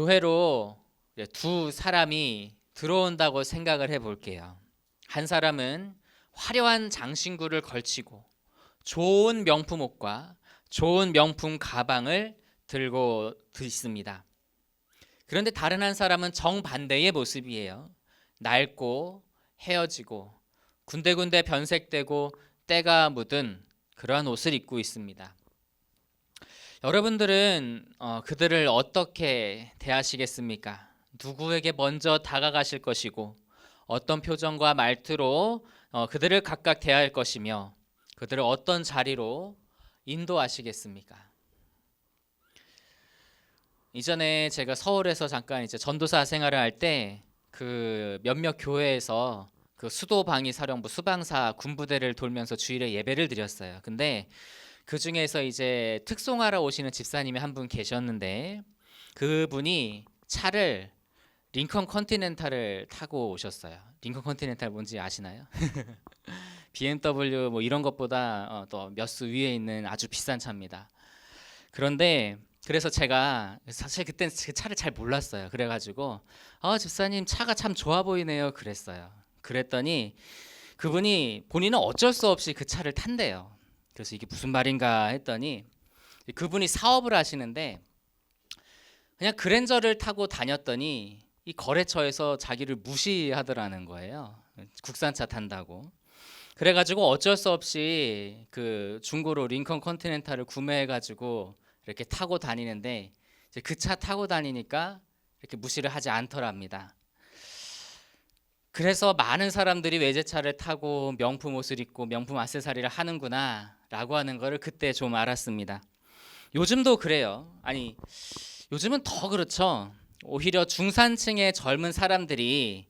교회로 두 사람이 들어온다고 생각을 해볼게요. 한 사람은 화려한 장신구를 걸치고 좋은 명품 옷과 좋은 명품 가방을 들고 있습니다. 그런데 다른 한 사람은 정반대의 모습이에요. 낡고 헤어지고 군데군데 변색되고 때가 묻은 그러한 옷을 입고 있습니다. 여러분들은 그들을 어떻게 대하시겠습니까? 누구에게 먼저 다가가실 것이고 어떤 표정과 말투로 그들을 각각 대할 것이며 그들을 어떤 자리로 인도하시겠습니까? 이전에 제가 서울에서 잠깐 이제 전도사 생활을 할 때 그 몇몇 교회에서 그 수도방위 사령부 수방사 군부대를 돌면서 주일에 예배를 드렸어요. 근데 그 중에서 이제 특송하러 오시는 집사님이 한 분 계셨는데 그분이 차를 링컨 컨티넨탈을 타고 오셨어요. 링컨 컨티넨탈 뭔지 아시나요? BMW 뭐 이런 것보다 또 몇 수 위에 있는 아주 비싼 차입니다. 그래서 제가 사실 그때 그 차를 잘 몰랐어요. 그래가지고 집사님 차가 참 좋아 보이네요. 그랬더니 그분이 본인은 어쩔 수 없이 그 차를 탄대요. 그래서 이게 무슨 말인가 했더니 그분이 사업을 하시는데 그냥 그랜저를 타고 다녔더니 이 거래처에서 자기를 무시하더라는 거예요. 국산차 탄다고. 그래가지고 어쩔 수 없이 그 중고로 링컨 컨티넨탈을 구매해가지고 이렇게 타고 다니는데 그 차 타고 다니니까 이렇게 무시를 하지 않더랍니다. 그래서 많은 사람들이 외제차를 타고 명품 옷을 입고 명품 액세서리를 하는구나 라고 하는 거를 그때 좀 알았습니다. 요즘도 그래요. 아니 요즘은 더 그렇죠. 오히려 중산층의 젊은 사람들이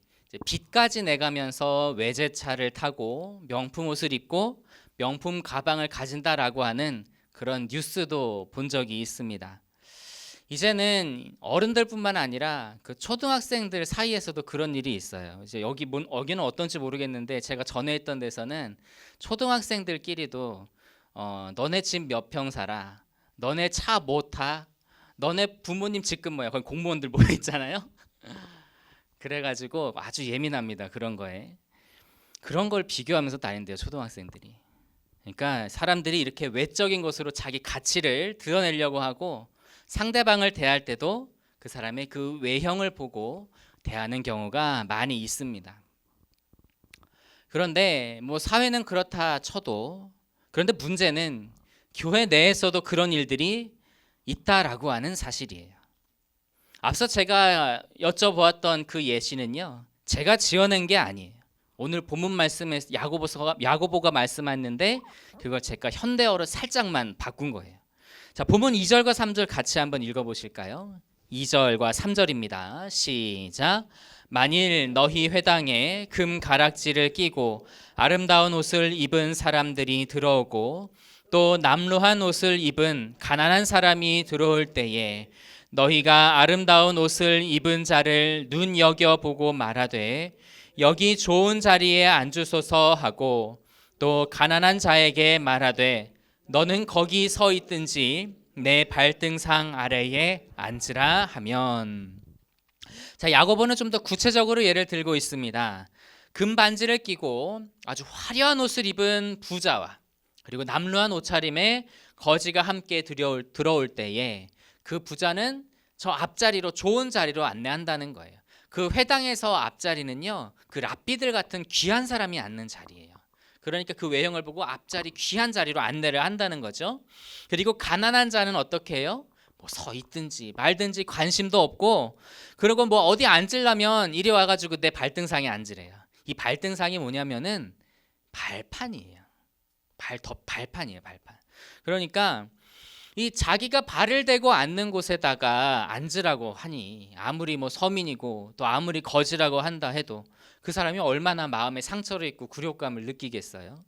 빚까지 내가면서 외제차를 타고 명품 옷을 입고 명품 가방을 가진다라고 하는 그런 뉴스도 본 적이 있습니다. 이제는 어른들뿐만 아니라 그 초등학생들 사이에서도 그런 일이 있어요. 이제 여기는 어떤지 모르겠는데 제가 전에 있던 데서는 초등학생들끼리도 너네 집 몇 평 살아, 너네 차 뭐 타, 너네 부모님 직급 뭐야, 거기 공무원들 모여 있잖아요. 그래가지고 아주 예민합니다. 그런 거에. 그런 걸 비교하면서 다닌대요, 초등학생들이. 그러니까 사람들이 이렇게 외적인 것으로 자기 가치를 드러내려고 하고 상대방을 대할 때도 그 사람의 그 외형을 보고 대하는 경우가 많이 있습니다. 그런데 뭐 사회는 그렇다 쳐도 그런데 문제는 교회 내에서도 그런 일들이 있다라고 하는 사실이에요. 앞서 제가 여쭤보았던 그 예시는요, 제가 지어낸 게 아니에요. 오늘 본문 말씀에 야고보가 말씀했는데 그걸 제가 현대어로 살짝만 바꾼 거예요. 자, 본문 2절과 3절 같이 한번 읽어보실까요? 2절과 3절입니다. 시작. 만일 너희 회당에 금 가락지를 끼고 아름다운 옷을 입은 사람들이 들어오고 또 남루한 옷을 입은 가난한 사람이 들어올 때에 너희가 아름다운 옷을 입은 자를 눈여겨보고 말하되 여기 좋은 자리에 앉으소서 하고 또 가난한 자에게 말하되 너는 거기 서 있든지 내 발등상 아래에 앉으라 하면. 자, 야고보는 좀 더 구체적으로 예를 들고 있습니다. 금 반지를 끼고 아주 화려한 옷을 입은 부자와 그리고 남루한 옷차림에 거지가 함께 들어올 때에 그 부자는 저 앞자리로 좋은 자리로 안내한다는 거예요. 그 회당에서 앞자리는요, 그 랍비들 같은 귀한 사람이 앉는 자리예요. 그러니까 그 외형을 보고 앞자리 귀한 자리로 안내를 한다는 거죠. 그리고 가난한 자는 어떻게 해요? 뭐 서 있든지 말든지 관심도 없고, 그리고 뭐 어디 앉으려면 이리 와가지고 내 발등상에 앉으래요. 이 발등상이 뭐냐면은 발판이에요. 발판이에요, 발판. 그러니까 이 자기가 발을 대고 앉는 곳에다가 앉으라고 하니 아무리 뭐 서민이고 또 아무리 거지라고 한다 해도 그 사람이 얼마나 마음에 상처를 입고 굴욕감을 느끼겠어요.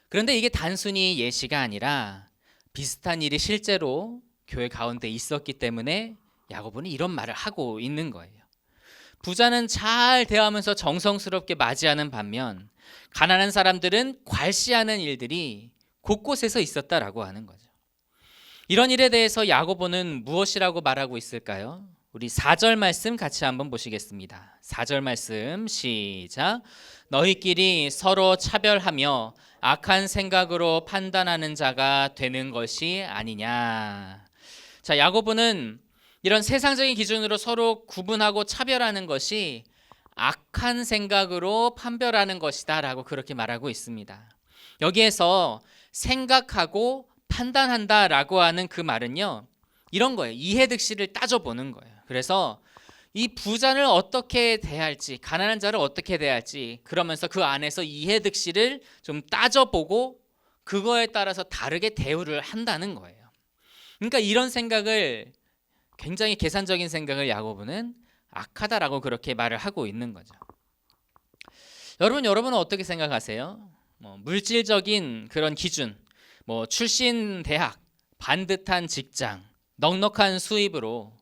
그런데 이게 단순히 예시가 아니라 비슷한 일이 실제로 교회 가운데 있었기 때문에 야고보는 이런 말을 하고 있는 거예요. 부자는 잘 대하면서 정성스럽게 맞이하는 반면 가난한 사람들은 괄시하는 일들이 곳곳에서 있었다라고 하는 거죠. 이런 일에 대해서 야고보는 무엇이라고 말하고 있을까요? 우리 4절 말씀 같이 한번 보시겠습니다. 4절 말씀 시작. 너희끼리 서로 차별하며 악한 생각으로 판단하는 자가 되는 것이 아니냐. 자, 야고보는 이런 세상적인 기준으로 서로 구분하고 차별하는 것이 악한 생각으로 판별하는 것이다 라고 그렇게 말하고 있습니다. 여기에서 생각하고 판단한다 라고 하는 그 말은요, 이런 거예요. 이해득실을 따져보는 거예요. 그래서 이 부자를 어떻게 대할지, 가난한 자를 어떻게 대할지, 그러면서 그 안에서 이해득실을 좀 따져보고 그거에 따라서 다르게 대우를 한다는 거예요. 그러니까 이런 생각을, 굉장히 계산적인 생각을 야고보는 악하다라고 그렇게 말을 하고 있는 거죠. 여러분은 어떻게 생각하세요? 물질적인 그런 기준, 출신 대학, 반듯한 직장, 넉넉한 수입으로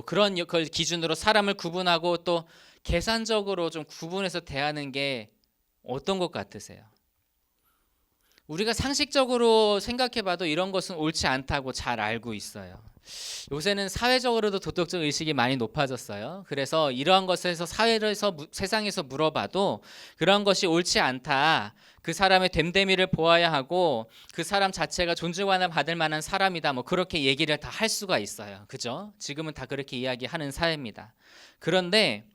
그런 걸 기준으로 사람을 구분하고 또 계산적으로 좀 구분해서 대하는 게 어떤 것 같으세요? 우리가 상식적으로 생각해봐도 이런 것은 옳지 않다고 잘 알고 있어요. 요새는 사회적으로도 도덕적 의식이 많이 높아졌어요. 그래서 이러한 것에서 사회에서 세상에서 물어봐도 그런 것이 옳지 않다, 그 사람의 됨됨이를 보아야 하고 그 사람 자체가 존중하는 받을 만한 사람이다, 그렇게 얘기를 다 할 수가 있어요. 그죠? 지금은 다 그렇게 이야기하는 사회입니다. 그런데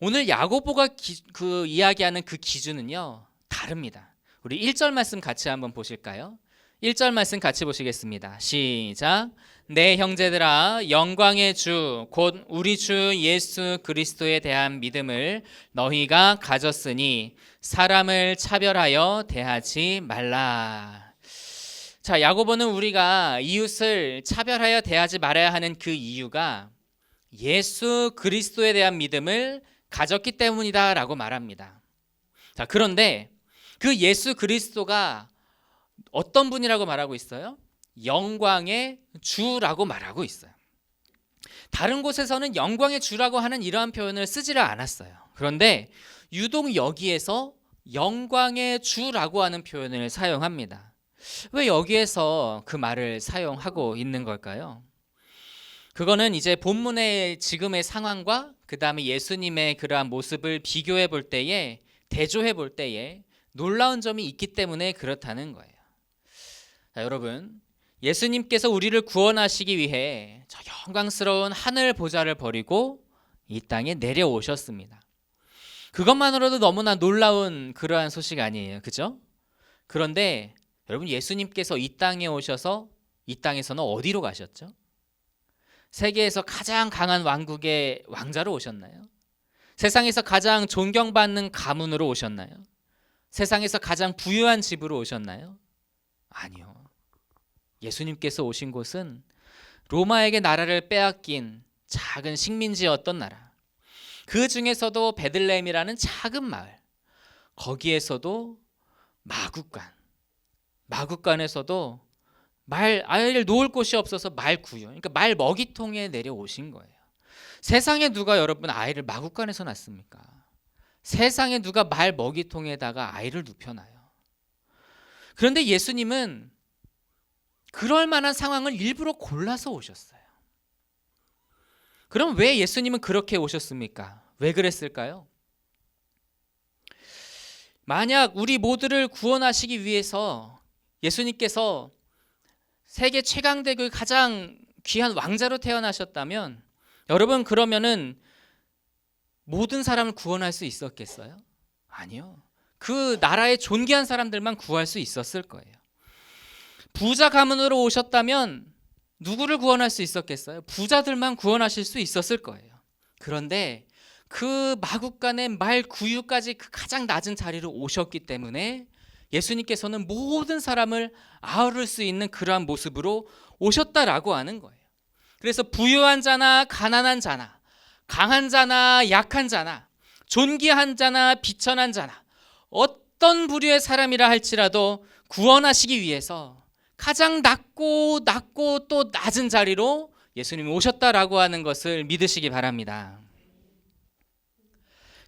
오늘 야고보가 그 이야기하는 그 기준은요, 다릅니다. 우리 1절 말씀 같이 한번 보실까요? 1절 말씀 같이 보시겠습니다. 시작. 내 형제들아, 영광의 주 곧 우리 주 예수 그리스도에 대한 믿음을 너희가 가졌으니 사람을 차별하여 대하지 말라. 자, 야고보는 우리가 이웃을 차별하여 대하지 말아야 하는 그 이유가 예수 그리스도에 대한 믿음을 가졌기 때문이다라고 말합니다. 자, 그런데 그 예수 그리스도가 어떤 분이라고 말하고 있어요? 영광의 주라고 말하고 있어요. 다른 곳에서는 영광의 주라고 하는 이러한 표현을 쓰지를 않았어요. 그런데 유독 여기에서 영광의 주라고 하는 표현을 사용합니다. 왜 여기에서 그 말을 사용하고 있는 걸까요? 그거는 이제 본문의 지금의 상황과 그 다음에 예수님의 그러한 모습을 비교해 볼 때에, 대조해 볼 때에 놀라운 점이 있기 때문에 그렇다는 거예요. 자, 여러분, 예수님께서 우리를 구원하시기 위해 저 영광스러운 하늘 보좌를 버리고 이 땅에 내려오셨습니다. 그것만으로도 너무나 놀라운 그러한 소식 아니에요, 그죠? 그런데 여러분, 예수님께서 이 땅에 오셔서 이 땅에서는 어디로 가셨죠? 세계에서 가장 강한 왕국의 왕자로 오셨나요? 세상에서 가장 존경받는 가문으로 오셨나요? 세상에서 가장 부유한 집으로 오셨나요? 아니요. 예수님께서 오신 곳은 로마에게 나라를 빼앗긴 작은 식민지였던 나라, 그 중에서도 베들레헴이라는 작은 마을, 거기에서도 마국간에서도 아이를 놓을 곳이 없어서 말 구유, 그러니까 말 먹이통에 내려오신 거예요. 세상에 누가 여러분 아이를 마국간에서 낳습니까? 세상에 누가 말 먹이통에다가 아이를 눕혀놔요? 그런데 예수님은 그럴 만한 상황을 일부러 골라서 오셨어요. 그럼 왜 예수님은 그렇게 오셨습니까? 왜 그랬을까요? 만약 우리 모두를 구원하시기 위해서 예수님께서 세계 최강대국의 가장 귀한 왕자로 태어나셨다면, 여러분, 그러면은 모든 사람을 구원할 수 있었겠어요? 아니요. 그 나라의 존귀한 사람들만 구할 수 있었을 거예요. 부자 가문으로 오셨다면 누구를 구원할 수 있었겠어요? 부자들만 구원하실 수 있었을 거예요. 그런데 그 마국간의 말 구유까지 그 가장 낮은 자리로 오셨기 때문에 예수님께서는 모든 사람을 아우를 수 있는 그러한 모습으로 오셨다라고 하는 거예요. 그래서 부유한 자나 가난한 자나, 강한 자나 약한 자나, 존귀한 자나 비천한 자나, 어떤 부류의 사람이라 할지라도 구원하시기 위해서 가장 낮고 또 낮은 자리로 예수님이 오셨다라고 하는 것을 믿으시기 바랍니다.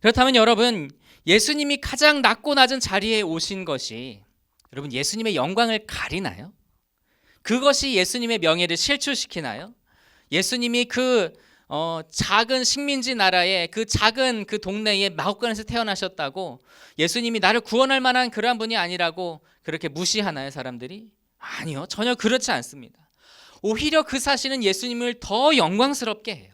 그렇다면 여러분, 예수님이 가장 낮고 낮은 자리에 오신 것이 여러분 예수님의 영광을 가리나요? 그것이 예수님의 명예를 실추시키나요? 예수님이 그 작은 식민지 나라의 그 작은 그 동네의 마곡간에서 태어나셨다고 예수님이 나를 구원할 만한 그러한 분이 아니라고 그렇게 무시하나요, 사람들이? 아니요, 전혀 그렇지 않습니다. 오히려 그 사실은 예수님을 더 영광스럽게 해요.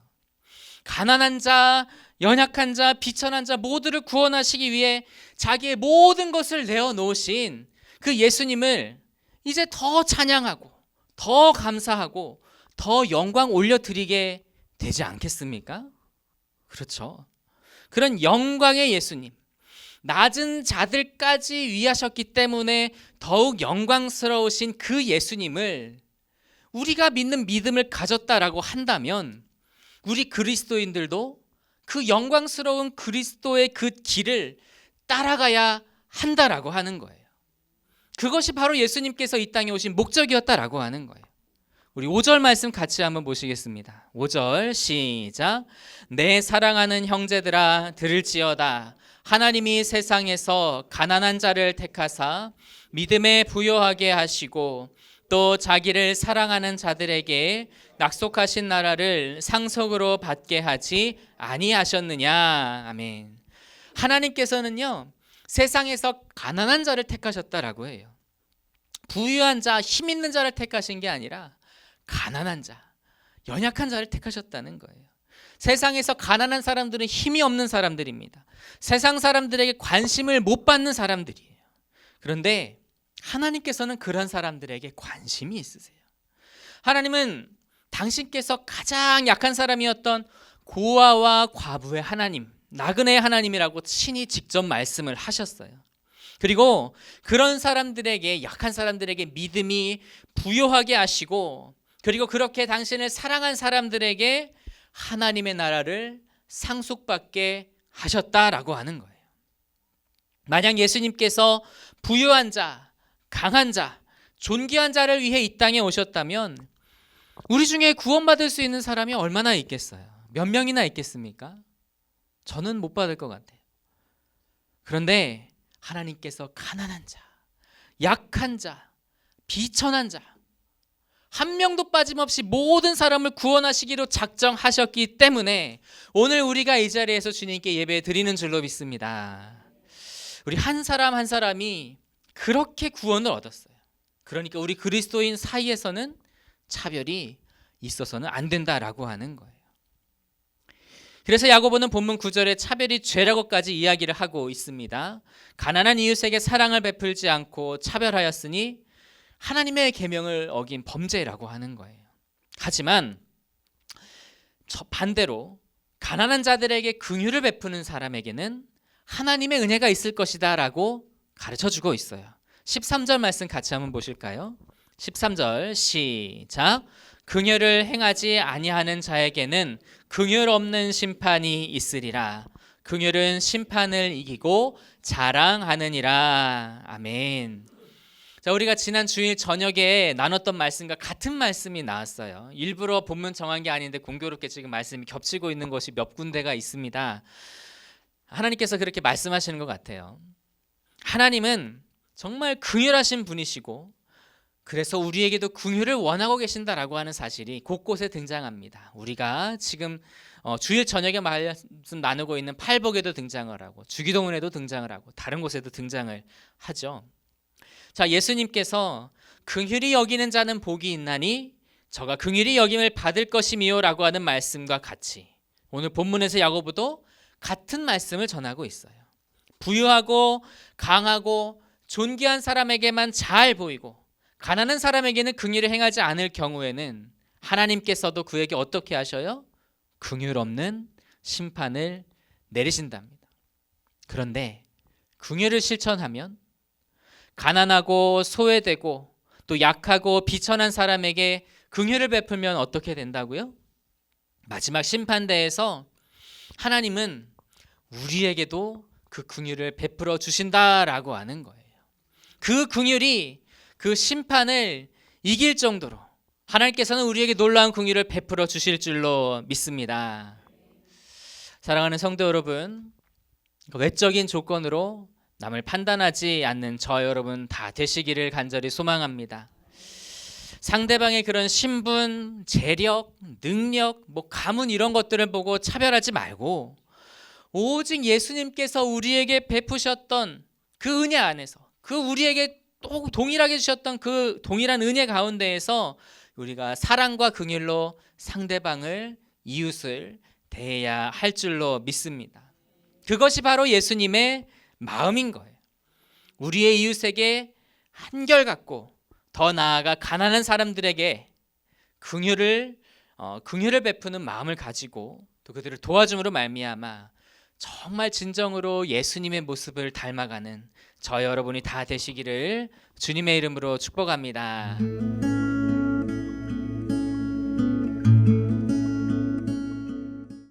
가난한 자, 연약한 자, 비천한 자 모두를 구원하시기 위해 자기의 모든 것을 내어놓으신 그 예수님을 이제 더 찬양하고 더 감사하고 더 영광 올려드리게 되지 않겠습니까? 그렇죠. 그런 영광의 예수님, 낮은 자들까지 위하셨기 때문에 더욱 영광스러우신 그 예수님을 우리가 믿는 믿음을 가졌다라고 한다면 우리 그리스도인들도 그 영광스러운 그리스도의 그 길을 따라가야 한다라고 하는 거예요. 그것이 바로 예수님께서 이 땅에 오신 목적이었다라고 하는 거예요. 우리 5절 말씀 같이 한번 보시겠습니다. 5절 시작. 내 사랑하는 형제들아 들을지어다. 하나님이 세상에서 가난한 자를 택하사 믿음에 부요하게 하시고 또 자기를 사랑하는 자들에게 약속하신 나라를 상속으로 받게 하지 아니하셨느냐. 아멘. 하나님께서는요, 세상에서 가난한 자를 택하셨다라고 해요. 부유한 자, 힘 있는 자를 택하신 게 아니라 가난한 자, 연약한 자를 택하셨다는 거예요. 세상에서 가난한 사람들은 힘이 없는 사람들입니다. 세상 사람들에게 관심을 못 받는 사람들이에요. 그런데 하나님께서는 그런 사람들에게 관심이 있으세요. 하나님은 당신께서 가장 약한 사람이었던 고아와 과부의 하나님, 나그네의 하나님이라고 친히 직접 말씀을 하셨어요. 그리고 그런 사람들에게, 약한 사람들에게 믿음이 부요하게 하시고, 그리고 그렇게 당신을 사랑한 사람들에게 하나님의 나라를 상속받게 하셨다라고 하는 거예요. 만약 예수님께서 부유한 자, 강한 자, 존귀한 자를 위해 이 땅에 오셨다면 우리 중에 구원받을 수 있는 사람이 얼마나 있겠어요? 몇 명이나 있겠습니까? 저는 못 받을 것 같아요. 그런데 하나님께서 가난한 자, 약한 자, 비천한 자, 한 명도 빠짐없이 모든 사람을 구원하시기로 작정하셨기 때문에 오늘 우리가 이 자리에서 주님께 예배 드리는 줄로 믿습니다. 우리 한 사람 한 사람이 그렇게 구원을 얻었어요. 그러니까 우리 그리스도인 사이에서는 차별이 있어서는 안 된다라고 하는 거예요. 그래서 야고보는 본문 9절에 차별이 죄라고까지 이야기를 하고 있습니다. 가난한 이웃에게 사랑을 베풀지 않고 차별하였으니 하나님의 계명을 어긴 범죄라고 하는 거예요. 하지만 반대로 가난한 자들에게 긍휼을 베푸는 사람에게는 하나님의 은혜가 있을 것이다 라고 가르쳐주고 있어요. 13절 말씀 같이 한번 보실까요? 13절 시작. 긍휼을 행하지 아니하는 자에게는 긍휼 없는 심판이 있으리라. 긍휼은 심판을 이기고 자랑하느니라. 아멘. 자, 우리가 지난 주일 저녁에 나눴던 말씀과 같은 말씀이 나왔어요. 일부러 본문 정한 게 아닌데 공교롭게 지금 말씀이 겹치고 있는 것이 몇 군데가 있습니다. 하나님께서 그렇게 말씀하시는 것 같아요. 하나님은 정말 긍휼하신 분이시고 그래서 우리에게도 긍휼을 원하고 계신다라고 하는 사실이 곳곳에 등장합니다. 우리가 지금 주일 저녁에 말씀 나누고 있는 팔복에도 등장을 하고 주기도문에도 등장을 하고 다른 곳에도 등장을 하죠. 자, 예수님께서 긍휼히 여기는 자는 복이 있나니 저가 긍휼히 여김을 받을 것이미요 라고 하는 말씀과 같이 오늘 본문에서 야고보도 같은 말씀을 전하고 있어요. 부유하고 강하고 존귀한 사람에게만 잘 보이고 가난한 사람에게는 긍휼을 행하지 않을 경우에는 하나님께서도 그에게 어떻게 하셔요? 긍휼 없는 심판을 내리신답니다. 그런데 긍휼을 실천하면 가난하고 소외되고 또 약하고 비천한 사람에게 긍휼을 베풀면 어떻게 된다고요? 마지막 심판대에서 하나님은 우리에게도 그 긍휼을 베풀어 주신다라고 하는 거예요. 그 긍휼이 그 심판을 이길 정도로 하나님께서는 우리에게 놀라운 긍휼을 베풀어 주실 줄로 믿습니다. 사랑하는 성도 여러분, 외적인 조건으로 남을 판단하지 않는 저 여러분 다 되시기를 간절히 소망합니다. 상대방의 그런 신분, 재력, 능력, 가문 이런 것들을 보고 차별하지 말고 오직 예수님께서 우리에게 베푸셨던 그 은혜 안에서, 그 우리에게 또 동일하게 주셨던 그 동일한 은혜 가운데에서 우리가 사랑과 긍휼로 상대방을, 이웃을 대해야 할 줄로 믿습니다. 그것이 바로 예수님의 마음인 거예요. 우리의 이웃에게 한결같고 더 나아가 가난한 사람들에게 긍휼을 베푸는 마음을 가지고 또 그들을 도와줌으로 말미암아 정말 진정으로 예수님의 모습을 닮아가는 저 여러분이 다 되시기를 주님의 이름으로 축복합니다.